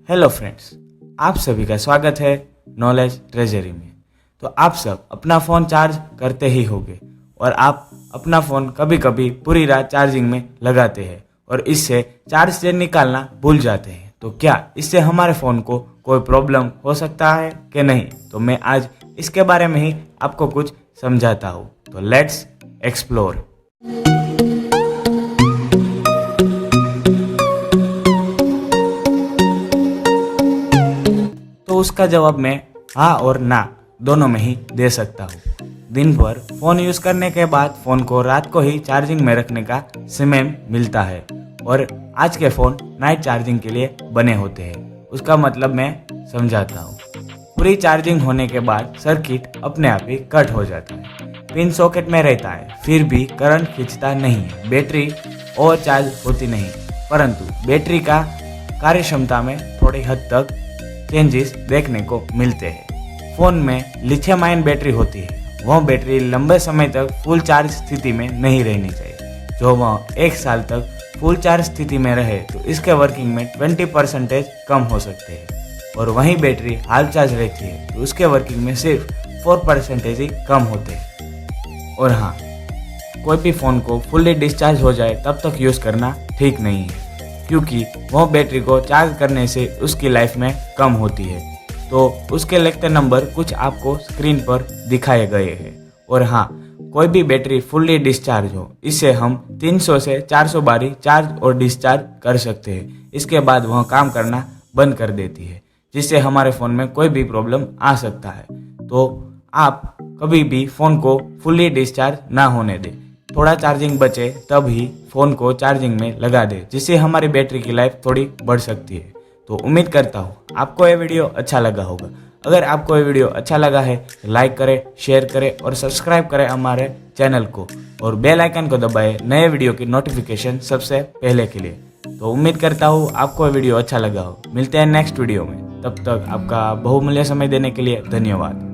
Hello friends, आप सभी का स्वागत है नॉलेज ट्रेजरी में। तो आप सब अपना फ़ोन चार्ज करते ही होंगे और आप अपना फ़ोन कभी कभी पूरी रात चार्जिंग में लगाते हैं और इससे चार्ज से निकालना भूल जाते हैं। तो क्या इससे हमारे फ़ोन को कोई प्रॉब्लम हो सकता है कि नहीं? तो मैं आज इसके बारे में ही आपको कुछ समझाता हूँ। तो लेट्स एक्सप्लोर। तो उसका जवाब मैं हाँ और ना दोनों में ही दे सकता हूँ। दिन भर फ़ोन यूज़ करने के बाद फ़ोन को रात को ही चार्जिंग में रखने का समय मिलता है और आज के फ़ोन नाइट चार्जिंग के लिए बने होते हैं। उसका मतलब मैं समझाता हूँ। पूरी चार्जिंग होने के बाद सर्किट अपने आप ही कट हो जाता है, पिन सॉकेट में रहता है, फिर भी करंट खींचता नहीं है, बैटरी ओवर चार्ज होती नहीं, परंतु बैटरी का कार्य क्षमता में थोड़ी हद तक चेंजेस देखने को मिलते हैं। फ़ोन में लिथियम आयन बैटरी होती है, वह बैटरी लंबे समय तक फुल चार्ज स्थिति में नहीं रहनी चाहिए। जो वह 1 साल तक फुल चार्ज स्थिति में रहे तो इसके वर्किंग में 20% कम हो सकते हैं और वहीं बैटरी हाफ चार्ज रहती है तो उसके वर्किंग में सिर्फ 4% ही कम होते हैं। और हाँ, कोई भी फ़ोन को फुल्ली डिस्चार्ज हो जाए तब तक यूज़ करना ठीक नहीं है, क्योंकि वह बैटरी को चार्ज करने से उसकी लाइफ में कम होती है। तो उसके लगते नंबर कुछ आपको स्क्रीन पर दिखाए गए हैं। और हाँ, कोई भी बैटरी फुल्ली डिस्चार्ज हो, इससे हम 300 से 400 बारी चार्ज और डिस्चार्ज कर सकते हैं। इसके बाद वह काम करना बंद कर देती है, जिससे हमारे फ़ोन में कोई भी प्रॉब्लम आ सकता है। तो आप कभी भी फ़ोन को फुल्ली डिस्चार्ज ना होने दें। थोड़ा चार्जिंग बचे तब ही फ़ोन को चार्जिंग में लगा दे, जिससे हमारी बैटरी की लाइफ थोड़ी बढ़ सकती है। तो उम्मीद करता हूँ आपको ये वीडियो अच्छा लगा होगा। अगर आपको ये वीडियो अच्छा लगा है तो लाइक करें, शेयर करें और सब्सक्राइब करें हमारे चैनल को और बेल आइकन को दबाएं नए वीडियो की नोटिफिकेशन सबसे पहले के लिए। तो उम्मीद करता हूँ आपको ये वीडियो अच्छा लगा हो। मिलते हैं नेक्स्ट वीडियो में, तब तक आपका बहुमूल्य समय देने के लिए धन्यवाद।